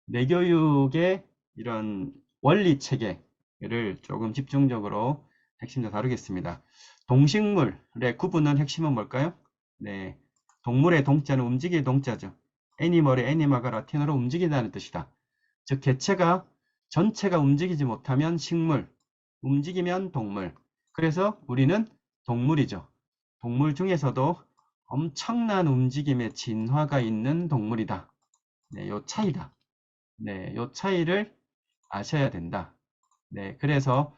뇌교육의 이런 원리 체계를 조금 집중적으로 핵심적으로 다루겠습니다. 동식물의 구분은 핵심은 뭘까요? 네, 동물의 동자는 움직일 동자죠. 애니멀의 애니마가 라틴어로 움직인다는 뜻이다. 즉 개체가 전체가 움직이지 못하면 식물, 움직이면 동물. 그래서 우리는 동물이죠. 동물 중에서도 엄청난 움직임의 진화가 있는 동물이다. 네, 요 차이다. 네, 요 차이를 아셔야 된다. 네, 그래서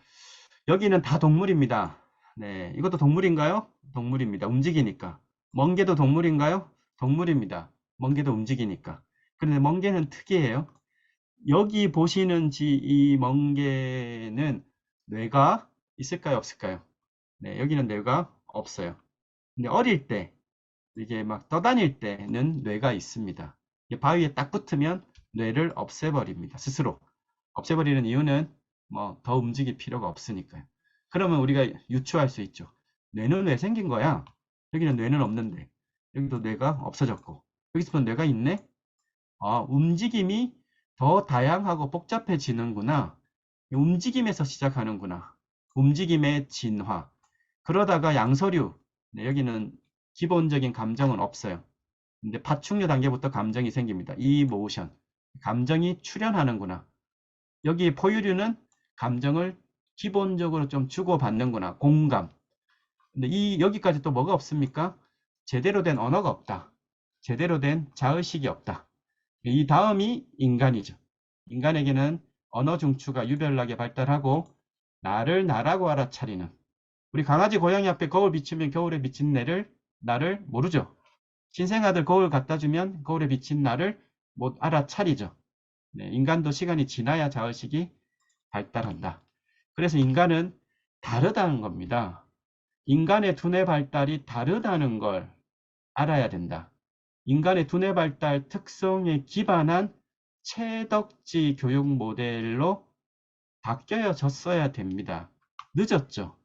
여기는 다 동물입니다. 네, 이것도 동물인가요? 동물입니다. 움직이니까. 멍게도 동물인가요? 동물입니다. 멍게도 움직이니까. 그런데 멍게는 특이해요. 여기 보시는 이 멍게는 뇌가 있을까요? 없을까요? 네, 여기는 뇌가 없어요. 근데 어릴 때, 이게 막 떠다닐 때는 뇌가 있습니다. 바위에 딱 붙으면 뇌를 없애버립니다. 스스로. 없애버리는 이유는 뭐 더 움직일 필요가 없으니까요. 그러면 우리가 유추할 수 있죠. 뇌는 왜 생긴 거야? 여기는 뇌는 없는데. 여기도 뇌가 없어졌고. 여기서 뇌가 있네? 아, 움직임이 더 다양하고 복잡해지는구나. 움직임에서 시작하는구나. 움직임의 진화. 그러다가 양서류. 네, 여기는 기본적인 감정은 없어요. 근데 파충류 단계부터 감정이 생깁니다. 이모션. 감정이 출현하는구나. 여기 포유류는 감정을 기본적으로 좀 주고받는구나. 공감. 근데 여기까지 또 뭐가 없습니까? 제대로 된 언어가 없다. 제대로 된 자의식이 없다. 이 다음이 인간이죠. 인간에게는 언어 중추가 유별나게 발달하고 나를 나라고 알아차리는, 우리 강아지 고양이 앞에 거울 비추면 겨울에 비친 나를 모르죠. 신생아들 거울 갖다 주면 거울에 비친 나를 못 알아차리죠. 네, 인간도 시간이 지나야 자의식이 발달한다. 그래서 인간은 다르다는 겁니다. 인간의 두뇌 발달이 다르다는 걸 알아야 된다. 인간의 두뇌 발달 특성에 기반한 채덕지 교육 모델로 바뀌어졌어야 됩니다. 늦었죠.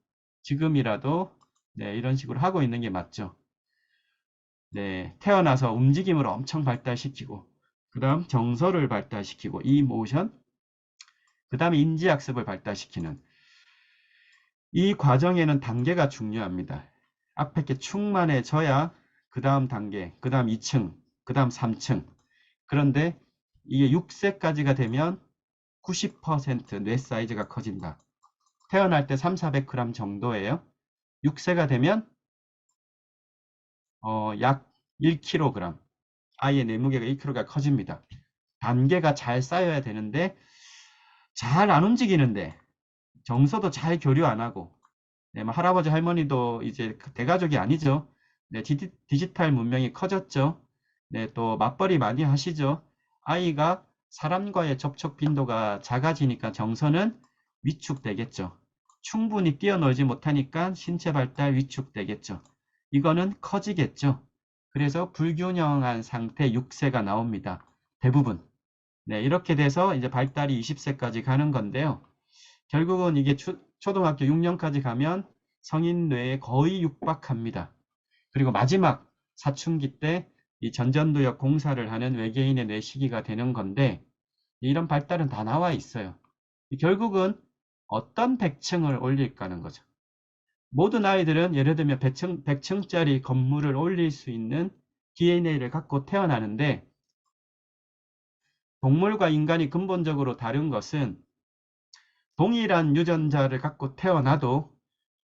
지금이라도 네, 이런 식으로 하고 있는 게 맞죠. 네, 태어나서 움직임을 엄청 발달시키고 그 다음 정서를 발달시키고 이모션, 그 다음에 인지학습을 발달시키는 이 과정에는 단계가 중요합니다. 앞에 게 충만해져야 그 다음 단계, 그 다음 2층, 그 다음 3층. 그런데 이게 6세까지가 되면 90%뇌 사이즈가 커진다. 태어날 때 3, 400g 정도예요. 6세가 되면 약 1kg, 아이의 뇌무게가 1kg가 커집니다. 단계가 잘 쌓여야 되는데 잘 안 움직이는데 정서도 잘 교류 안 하고 네, 뭐 할아버지 할머니도 이제 대가족이 아니죠. 네, 디지털 문명이 커졌죠. 네, 또 맞벌이 많이 하시죠. 아이가 사람과의 접촉 빈도가 작아지니까 정서는 위축되겠죠. 충분히 뛰어놀지 못하니까 신체 발달 위축되겠죠. 이거는 커지겠죠. 그래서 불균형한 상태 6세가 나옵니다. 대부분. 네, 이렇게 돼서 이제 발달이 20세까지 가는 건데요. 결국은 이게 초등학교 6년까지 가면 성인 뇌에 거의 육박합니다. 그리고 마지막 사춘기 때 이 전전두엽 공사를 하는 외계인의 뇌 시기가 되는 건데 이런 발달은 다 나와 있어요. 결국은 어떤 100층을 올릴까는 거죠. 모든 아이들은 예를 들면 100층짜리 건물을 올릴 수 있는 DNA를 갖고 태어나는데 동물과 인간이 근본적으로 다른 것은 동일한 유전자를 갖고 태어나도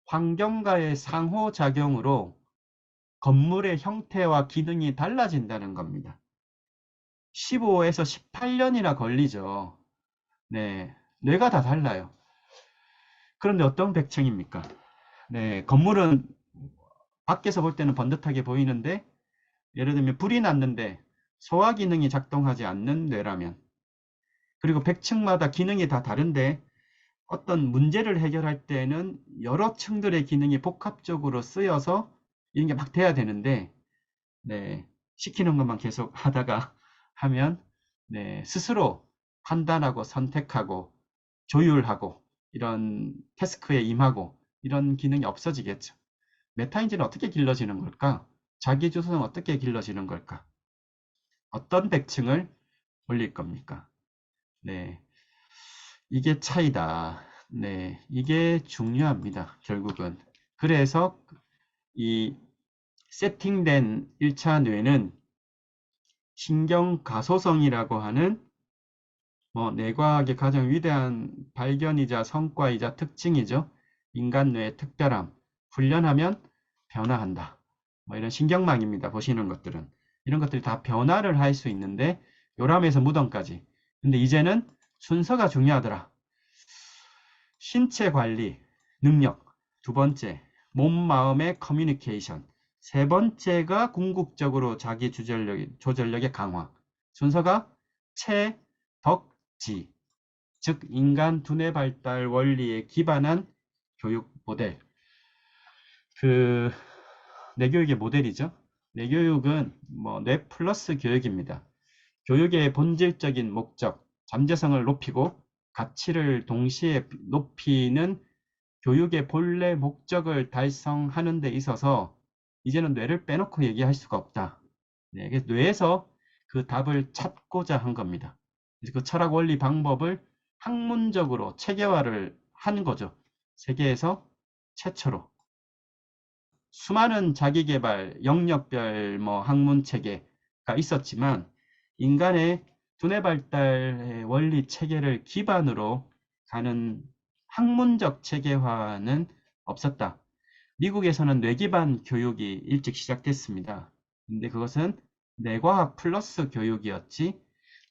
환경과의 상호작용으로 건물의 형태와 기능이 달라진다는 겁니다. 15에서 18년이나 걸리죠. 네, 뇌가 다 달라요. 그런데 어떤 100층입니까? 네, 건물은 밖에서 볼 때는 번듯하게 보이는데 예를 들면 불이 났는데 소화 기능이 작동하지 않는 뇌라면, 그리고 100층마다 기능이 다 다른데 어떤 문제를 해결할 때는 여러 층들의 기능이 복합적으로 쓰여서 이런 게 막 돼야 되는데 네, 시키는 것만 계속 하다가 하면 네, 스스로 판단하고 선택하고 조율하고 이런 태스크에 임하고 이런 기능이 없어지겠죠. 메타인지는 어떻게 길러지는 걸까? 자기주소는 어떻게 길러지는 걸까? 어떤 백층을 올릴 겁니까? 네, 이게 차이다. 네, 이게 중요합니다. 결국은. 그래서 이 세팅된 1차 뇌는 신경가소성이라고 하는 뇌과학의 가장 위대한 발견이자 성과이자 특징이죠. 인간 뇌의 특별함, 훈련하면 변화한다. 이런 신경망입니다. 보시는 것들은. 이런 것들이 다 변화를 할 수 있는데 요람에서 무덤까지. 근데 이제는 순서가 중요하더라. 신체 관리, 능력. 두 번째, 몸, 마음의 커뮤니케이션. 세 번째가 궁극적으로 자기 조절력의 강화. 순서가 체, 덕, 지. 즉 인간 두뇌 발달 원리에 기반한 교육 모델. 뇌교육의 모델이죠. 뇌교육은 뇌 플러스 교육입니다. 교육의 본질적인 목적, 잠재성을 높이고 가치를 동시에 높이는 교육의 본래 목적을 달성하는 데 있어서 이제는 뇌를 빼놓고 얘기할 수가 없다. 네, 그래서 뇌에서 그 답을 찾고자 한 겁니다. 그 철학 원리 방법을 학문적으로 체계화를 한 거죠. 세계에서 최초로. 수많은 자기계발 영역별 학문 체계가 있었지만 인간의 두뇌 발달의 원리 체계를 기반으로 가는 학문적 체계화는 없었다. 미국에서는 뇌 기반 교육이 일찍 시작됐습니다. 근데 그것은 뇌과학 플러스 교육이었지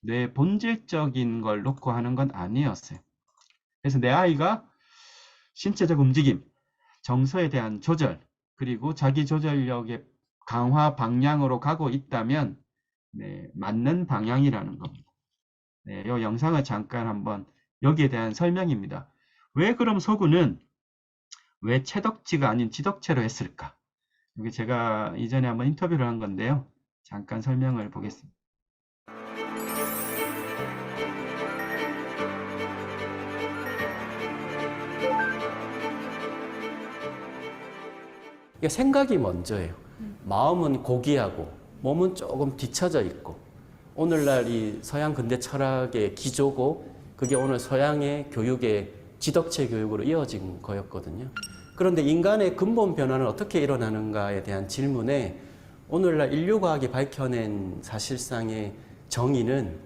뇌 본질적인 걸 놓고 하는 건 아니었어요. 그래서 내 아이가 신체적 움직임, 정서에 대한 조절, 그리고 자기 조절력의 강화 방향으로 가고 있다면 네, 맞는 방향이라는 겁니다. 네, 이 영상을 잠깐 한번 여기에 대한 설명입니다. 왜 그럼 서구는 왜 채덕지가 아닌 지덕체로 했을까? 이게 제가 이전에 한번 인터뷰를 한 건데요. 잠깐 설명을 보겠습니다. 이게 생각이 먼저예요. 마음은 고귀하고 몸은 조금 뒤처져 있고 오늘날 이 서양 근대 철학의 기조고 그게 오늘 서양의 교육의 지덕체 교육으로 이어진 거였거든요. 그런데 인간의 근본 변화는 어떻게 일어나는가에 대한 질문에 오늘날 인류과학이 밝혀낸 사실상의 정의는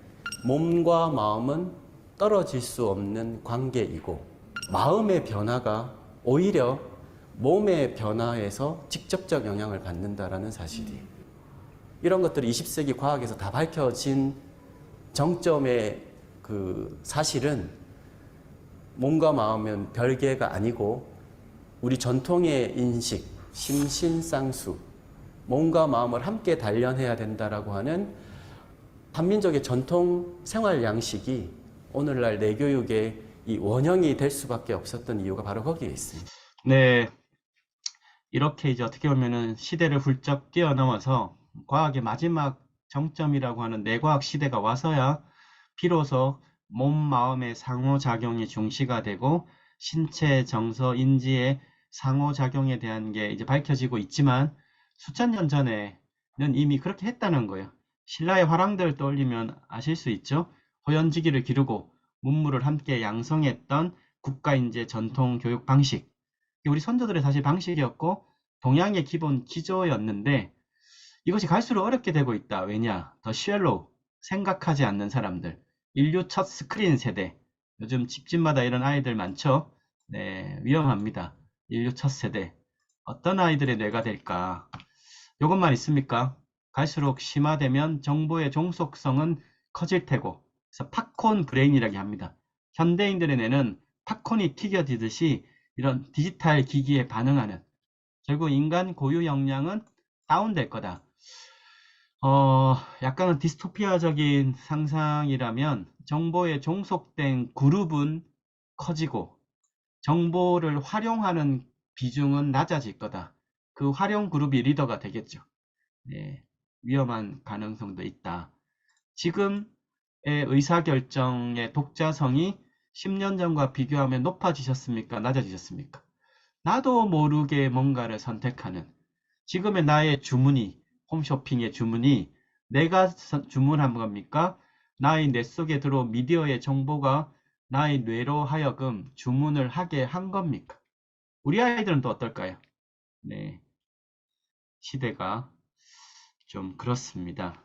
몸과 마음은 떨어질 수 없는 관계이고 마음의 변화가 오히려 몸의 변화에서 직접적 영향을 받는다라는 사실이에요. 이런 것들이 20세기 과학에서 다 밝혀진 정점의 그 사실은 몸과 마음은 별개가 아니고 우리 전통의 인식, 심신쌍수, 몸과 마음을 함께 단련해야 된다라고 하는 한민족의 전통 생활 양식이 오늘날 뇌교육의 이 원형이 될 수밖에 없었던 이유가 바로 거기에 있습니다. 네, 이렇게 이제 어떻게 보면은 시대를 훌쩍 뛰어넘어서 과학의 마지막 정점이라고 하는 뇌과학 시대가 와서야 비로소 몸, 마음의 상호작용이 중시가 되고 신체, 정서, 인지의 상호작용에 대한 게 이제 밝혀지고 있지만 수천 년 전에는 이미 그렇게 했다는 거예요. 신라의 화랑들 떠올리면 아실 수 있죠. 호연지기를 기르고 문물을 함께 양성했던 국가인재 전통 교육 방식. 우리 선조들의 사실 방식이었고 동양의 기본 기조였는데 이것이 갈수록 어렵게 되고 있다. 왜냐? 더 쉘로우, 생각하지 않는 사람들. 인류 첫 스크린 세대. 요즘 집집마다 이런 아이들 많죠? 네, 위험합니다. 인류 첫 세대. 어떤 아이들의 뇌가 될까? 이것만 있습니까? 갈수록 심화되면 정보의 종속성은 커질 테고, 그래서 팝콘 브레인이라고 합니다. 현대인들의 뇌는 팝콘이 튀겨지듯이 이런 디지털 기기에 반응하는, 결국 인간 고유 역량은 다운될 거다. 약간은 디스토피아적인 상상이라면 정보에 종속된 그룹은 커지고 정보를 활용하는 비중은 낮아질 거다. 그 활용 그룹이 리더가 되겠죠. 네, 위험한 가능성도 있다. 지금의 의사결정의 독자성이 10년 전과 비교하면 높아지셨습니까? 낮아지셨습니까? 나도 모르게 뭔가를 선택하는 지금의 나의 주문이 홈쇼핑의 주문이 내가 주문한 겁니까? 나의 뇌 속에 들어온 미디어의 정보가 나의 뇌로 하여금 주문을 하게 한 겁니까? 우리 아이들은 또 어떨까요? 네, 시대가 좀 그렇습니다.